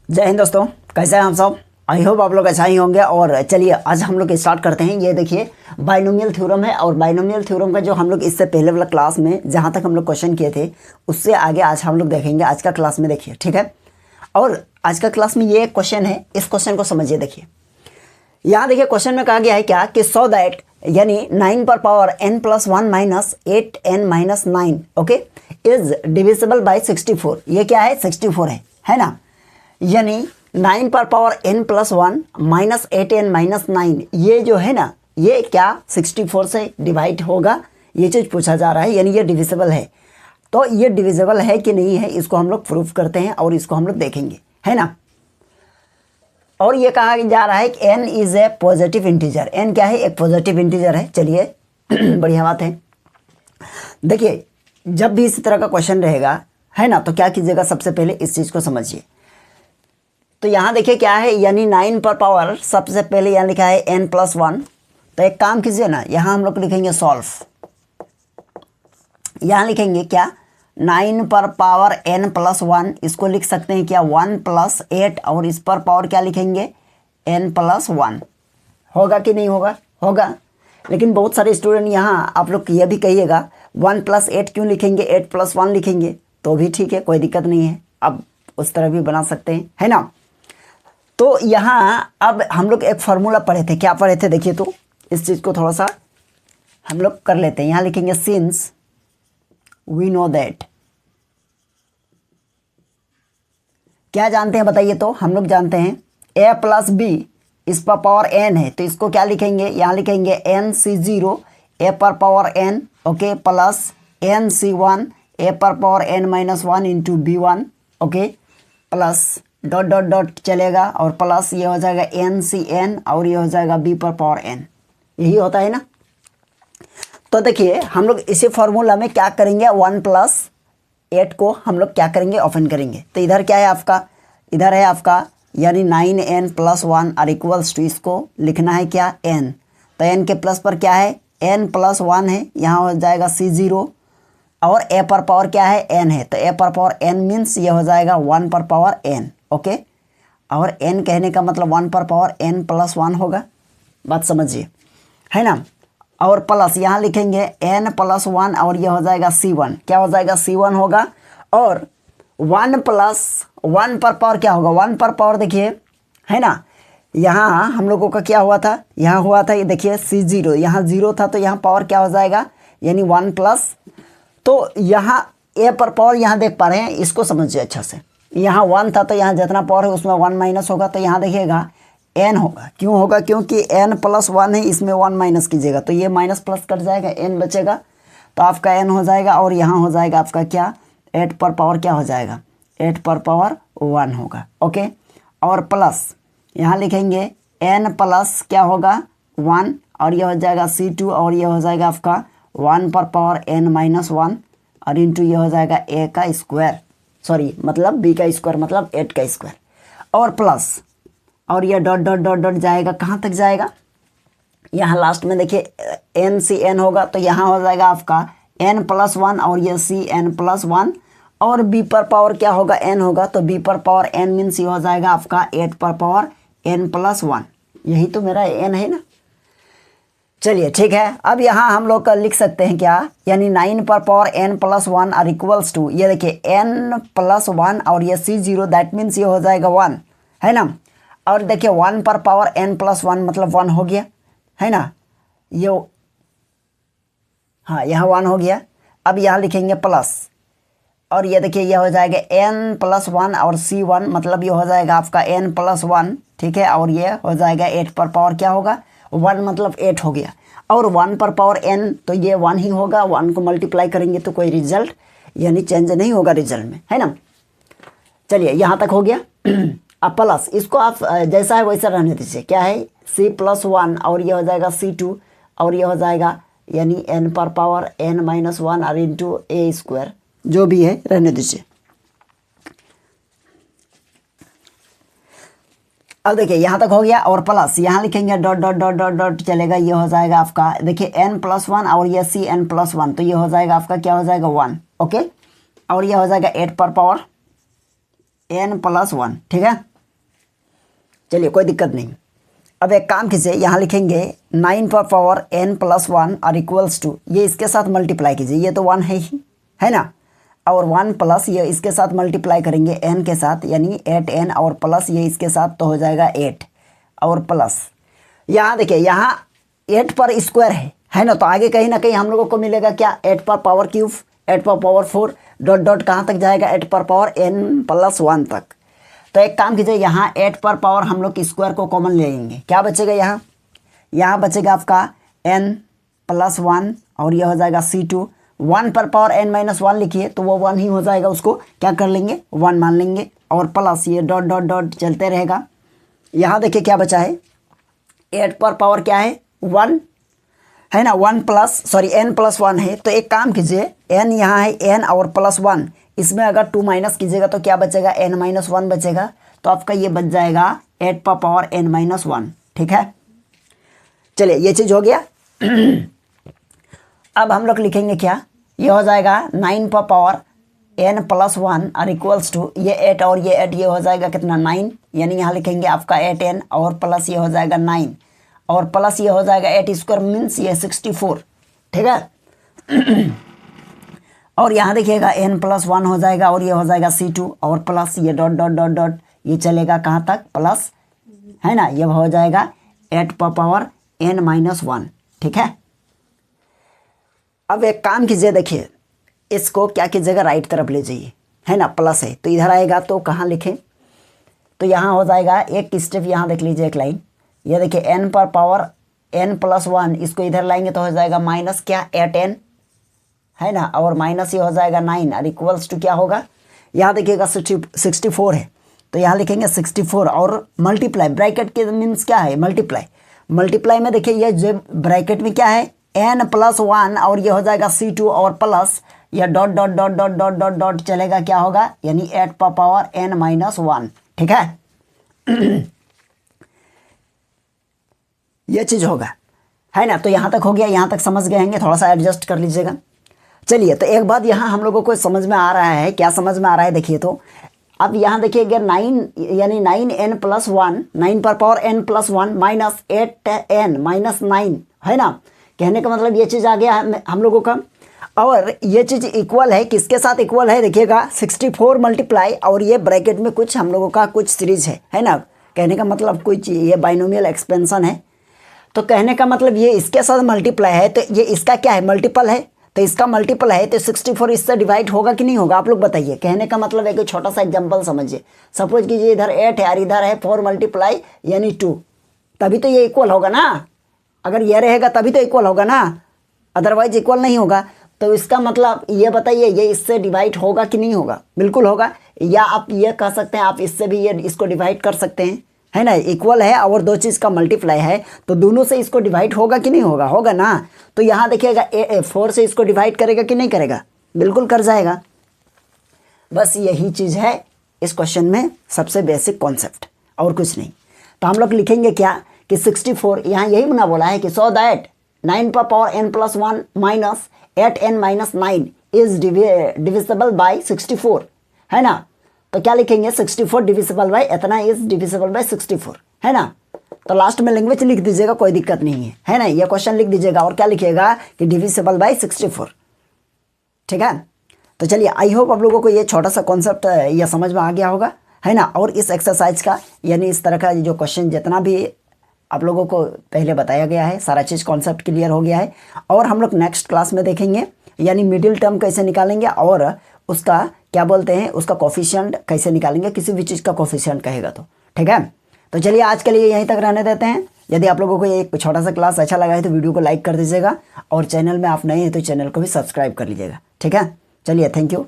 जय हिंद दोस्तों, कैसे हैं हम सब। आई होप आप लोग अच्छा ही होंगे। और चलिए आज हम लोग स्टार्ट करते हैं। ये देखिए बाइनोमियल थ्योरम है और बाइनोमियल थ्योरम का जो हम लोग इससे पहले वाला क्लास में जहाँ तक हम लोग क्वेश्चन किए थे उससे आगे आज हम लोग देखेंगे आज का क्लास में। देखिए ठीक है। और आज का क्लास में ये क्वेश्चन है, इस क्वेश्चन को समझिए। देखिए यहाँ देखिए क्वेश्चन में कहा गया है क्या कि सो दैट यानी 9 पर power n+1 minus 8n-9 okay is divisible by 64। ये क्या है, 64 है ना। यानी 9 पर पावर n+1 माइनस 8n-9 ये जो है ना, ये क्या 64 से डिवाइड होगा, ये चीज़ पूछा जा रहा है। यानी ये डिविजिबल है। तो ये डिविजिबल है कि नहीं है, इसको हम लोग प्रूफ करते हैं और इसको हम लोग देखेंगे, है ना। और ये कहा जा रहा है कि n is a positive integer. n क्या है, एक पॉजिटिव इंटीजर है। चलिए बढ़िया बात है। देखिए जब भी इस तरह का क्वेश्चन रहेगा, है ना, तो क्या कीजिएगा, सबसे पहले इस चीज़ को समझिए। तो यहाँ देखिए क्या है, यानी 9 पर पावर सबसे पहले यहाँ लिखा है n+1। तो एक काम कीजिए ना, यहाँ हम लोग लिखेंगे सॉल्व। यहाँ लिखेंगे क्या, 9 पर पावर n+1, इसको लिख सकते हैं क्या 1+8, और इस पर पावर क्या लिखेंगे n+1। होगा कि नहीं होगा, होगा। लेकिन बहुत सारे स्टूडेंट यहाँ आप लोग ये भी कहिएगा 1+8 क्यों लिखेंगे, 8+1 लिखेंगे तो भी ठीक है, कोई दिक्कत नहीं है। अब उस तरह भी बना सकते हैं, है ना। तो यहाँ अब हम लोग एक फार्मूला पढ़े थे, क्या पढ़े थे देखिए। तो इस चीज़ को थोड़ा सा हम लोग कर लेते हैं। यहाँ लिखेंगे सिंस वी नो दैट, क्या जानते हैं बताइए। तो हम लोग जानते हैं a+b इस पर पावर n है, तो इसको क्या लिखेंगे, यहाँ लिखेंगे nc0 a पर power n okay plus nc1 a पर power n-1 into b1 okay plus dot dot dot चलेगा और प्लस ये हो जाएगा ncn और ये हो जाएगा b पर पावर n। यही होता है ना। तो देखिए हम लोग इसी फॉर्मूला में क्या करेंगे, 1+8 को हम लोग क्या करेंगे, ओपन करेंगे। तो इधर क्या है आपका, इधर है आपका यानी 9n+1 और इक्वल्स टू, इसको लिखना है क्या n। तो n के प्लस पर क्या है n+1 है, यहाँ हो जाएगा c0 और a पर पावर क्या है n है। तो a पर पावर n मीन्स ये हो जाएगा 1 पर पावर n ओके। और n कहने का मतलब 1 पर पावर n+1 होगा, बात समझिए, है ना। और प्लस यहाँ लिखेंगे n+1 और ये हो जाएगा c1, क्या हो जाएगा c1 होगा। और 1+1 पर पावर क्या होगा, 1 पर पावर देखिए, है ना। यहाँ हम लोगों का क्या हुआ था, यहाँ हुआ था ये देखिए c0, यहाँ 0 था तो यहाँ पावर क्या हो जाएगा यानी 1+। तो यहाँ a पर पावर यहाँ देख पा रहे हैं, इसको समझिए अच्छा से। यहाँ 1 था तो यहाँ जितना पावर है उसमें 1 माइनस होगा, तो यहाँ देखिएगा n होगा। क्यों होगा, क्योंकि n+1 है, इसमें 1 माइनस कीजिएगा तो ये माइनस प्लस कट जाएगा, n बचेगा तो आपका n हो जाएगा। और यहाँ हो जाएगा आपका क्या 8 पर पावर क्या हो जाएगा 8 पर पावर 1 होगा ओके। और प्लस यहाँ लिखेंगे n प्लस क्या होगा 1 और ये हो जाएगा c2 और ये हो जाएगा आपका 1 पर पावर n-1 और इंटू ये हो जाएगा a का स्क्वायर, सॉरी मतलब b का स्क्वायर मतलब 8 का स्क्वायर। और प्लस और ये डॉट डॉट डॉट डॉट जाएगा, कहाँ तक जाएगा, यहाँ लास्ट में देखिए n होगा तो यहाँ हो जाएगा आपका n+1 और ये cn+1 और b पर पावर क्या होगा n होगा, तो b पर पावर n मीन्स ये हो जाएगा आपका 8 पर पावर n+1। यही तो मेरा n है ना। चलिए ठीक है। अब यहाँ हम लोग का लिख सकते हैं क्या, यानी 9 पर पावर n+1 और इक्वल्स टू ये देखिए n+1 और ये c0 दैट मीन्स ये हो जाएगा 1, है ना। और देखिए 1 पर पावर n+1 मतलब 1 हो गया, है ना। ये हाँ यहाँ 1 हो गया। अब यहाँ लिखेंगे प्लस और ये देखिए ये हो जाएगा n+1 और c1 मतलब ये हो जाएगा आपका n+1 ठीक है। और ये हो जाएगा 8 पर पावर क्या होगा 1 मतलब 8 हो गया। और 1 पर पावर n तो ये 1 ही होगा, 1 को मल्टीप्लाई करेंगे तो कोई रिजल्ट यानी चेंज नहीं होगा रिजल्ट में, है ना। चलिए यहाँ तक हो गया। अब प्लस इसको आप जैसा है वैसा रहने दीजिए, क्या है c+1 और ये हो जाएगा c2 और ये हो जाएगा यानी n पर पावर n-1 और इंटू a स्क्वायर, जो भी है रहने दीजिए। अब देखिए यहाँ तक हो गया। और प्लस यहाँ लिखेंगे dot dot dot dot dot चलेगा, ये हो जाएगा आपका देखिए n+1 और ये cn+1 तो ये हो जाएगा आपका क्या हो जाएगा 1 ओके। और ये हो जाएगा 8 पर पावर n+1 ठीक है। चलिए कोई दिक्कत नहीं। अब एक काम कीजिए, यहाँ लिखेंगे 9 पर पावर n प्लस 1 और इक्वल्स टू, ये इसके साथ मल्टीप्लाई कीजिए, ये तो 1 है ही, है ना, और 1 प्लस ये इसके साथ मल्टीप्लाई करेंगे n के साथ, यानी 8n और प्लस ये इसके साथ तो हो जाएगा 8 और प्लस यहाँ देखिए यहाँ 8 पर स्क्वायर है ना, तो आगे कहीं ना कहीं हम लोगों को मिलेगा क्या, 8 पर पावर क्यूब, 8 पर पावर 4 डॉट डॉट कहाँ तक जाएगा, 8 पर पावर n प्लस 1 तक। तो एक काम कीजिए, यहाँ 8 पर पावर हम लोग स्क्वायर को कॉमन ले लेंगे, क्या बचेगा यहाँ बचेगा आपका n प्लस 1 और यह हो जाएगा C2। 1 पर पावर n माइनस 1 लिखिए तो वो 1 ही हो जाएगा, उसको क्या कर लेंगे 1 मान लेंगे, और प्लस ये डॉट डॉट डॉट चलते रहेगा। यहाँ देखिए क्या बचा है, 8 पर पावर क्या है 1 है ना, 1 प्लस सॉरी n प्लस 1 है। तो एक काम कीजिए, n यहाँ है n और प्लस 1, इसमें अगर 2 माइनस कीजिएगा तो क्या बचेगा, n माइनस 1 बचेगा, तो आपका ये बच जाएगा 8 पर पावर n माइनस 1। ठीक है, चलिए ये चीज़ हो गया। अब हम लोग लिखेंगे क्या, ये हो जाएगा 9 पर पावर n प्लस 1 और इक्वल्स टू ये 8 और ये 8, ये हो जाएगा कितना 9, यानी यहाँ लिखेंगे आपका 8n और प्लस ये हो जाएगा 9 और प्लस ये हो जाएगा 8 स्क्वायर मीन्स ये 64। ठीक है, और यहाँ देखिएगा n प्लस 1 हो जाएगा और ये हो जाएगा C2 और प्लस ये डॉट डॉट डॉट डॉट ये चलेगा कहाँ तक प्लस, है ना, ये हो जाएगा 8 पर पावर n माइनस 1। ठीक है, अब एक काम कीजिए, देखिए इसको क्या कीजिएगा राइट तरफ ले जाइए, है ना, प्लस है तो इधर आएगा तो कहाँ लिखें, तो यहाँ हो जाएगा एक स्टेप, यहाँ देख लीजिए एक लाइन, ये देखिए n पर पावर n प्लस 1, इसको इधर लाएंगे तो हो जाएगा माइनस क्या 8n, है ना, और माइनस ये हो जाएगा 9 और इक्वल्स टू क्या होगा, यहाँ देखिएगा 64 है तो यहाँ लिखेंगे 64 और मल्टीप्लाई, ब्रैकेट के मीन्स क्या है मल्टीप्लाई में देखिए ये जो ब्रैकेट में क्या है n प्लस 1 और ये हो जाएगा C2 और प्लस यह dot dot dot dot dot dot dot चलेगा क्या होगा, यानी 8 पर पावर n माइनस 1। ठीक है, ये चीज़ होगा, है ना, तो यहाँ तक हो गया, यहाँ तक समझ गए होंगे, थोड़ा सा एडजस्ट कर लीजिएगा। चलिए तो एक बात यहाँ हम लोगों को समझ में आ रहा है, क्या समझ में आ रहा है देखिए, तो अब यहाँ देखिएगा 9 यानी 9n प्लस 1, 9 पर power n plus 1 minus 8n minus 9, है ना, कहने का मतलब ये चीज़ आ गया हम लोगों का। और ये चीज़ इक्वल है, किसके साथ इक्वल है देखिएगा 64 मल्टीप्लाई और ये ब्रैकेट में कुछ हम लोगों का कुछ सीरीज है ना, कहने का मतलब कुछ ये बाइनोमियल एक्सपेंशन है, तो कहने का मतलब ये इसके साथ मल्टीप्लाई है तो ये इसका क्या है मल्टीपल है, तो इसका मल्टीपल है तो 64 इससे डिवाइड होगा कि नहीं होगा, आप लोग बताइए। कहने का मतलब एक छोटा सा एग्जांपल समझिए, सपोज कीजिए इधर 8 है और इधर है 4 मल्टीप्लाई यानी 2, तभी तो ये इक्वल होगा ना, अगर ये रहेगा तभी तो इक्वल होगा ना, अदरवाइज इक्वल नहीं होगा। तो इसका मतलब ये बताइए ये इससे डिवाइड होगा कि नहीं होगा, बिल्कुल होगा, या आप ये कह सकते हैं आप इससे भी ये इसको डिवाइड कर सकते हैं, है ना, इक्वल है और दो चीज़ का मल्टीप्लाई है तो दोनों से इसको डिवाइड होगा कि नहीं होगा, होगा ना। तो यहाँ देखिएगा 4 से इसको डिवाइड करेगा कि नहीं करेगा, बिल्कुल कर जाएगा। बस यही चीज़ है इस क्वेश्चन में सबसे बेसिक कॉन्सेप्ट, और कुछ नहीं। तो हम लोग लिखेंगे क्या कि 64, यहाँ यही बना बोला है कि सो दैट 9 पर power n plus 1 minus 8n minus 9 is divisible by 64, है ना। तो क्या लिखेंगे 64 डिविजिबल बाई इतना इज डिविजिबल बाई 64, है ना। तो लास्ट में लैंग्वेज लिख दीजिएगा, कोई दिक्कत नहीं है ना, ये क्वेश्चन लिख दीजिएगा और क्या लिखिएगा कि डिविजिबल बाई 64। ठीक है, तो चलिए आई होप आप लोगों को ये छोटा सा कॉन्सेप्ट ये समझ में आ गया होगा, है ना। और इस एक्सरसाइज का यानी इस तरह का जो क्वेश्चन जितना भी आप लोगों को पहले बताया गया है सारा चीज़ कॉन्सेप्ट क्लियर हो गया है। और हम लोग नेक्स्ट क्लास में देखेंगे यानी मिडिल टर्म कैसे निकालेंगे और उसका क्या बोलते हैं उसका कोफिशिएंट कैसे निकालेंगे, किसी भी चीज़ का कोफिशिएंट कहेगा तो। ठीक है, तो चलिए आज के लिए यहीं तक रहने देते हैं। यदि आप लोगों को ये एक छोटा सा क्लास अच्छा लगा है तो वीडियो को लाइक कर दीजिएगा और चैनल में आप नए हैं तो चैनल को भी सब्सक्राइब कर लीजिएगा। ठीक है, चलिए थैंक यू।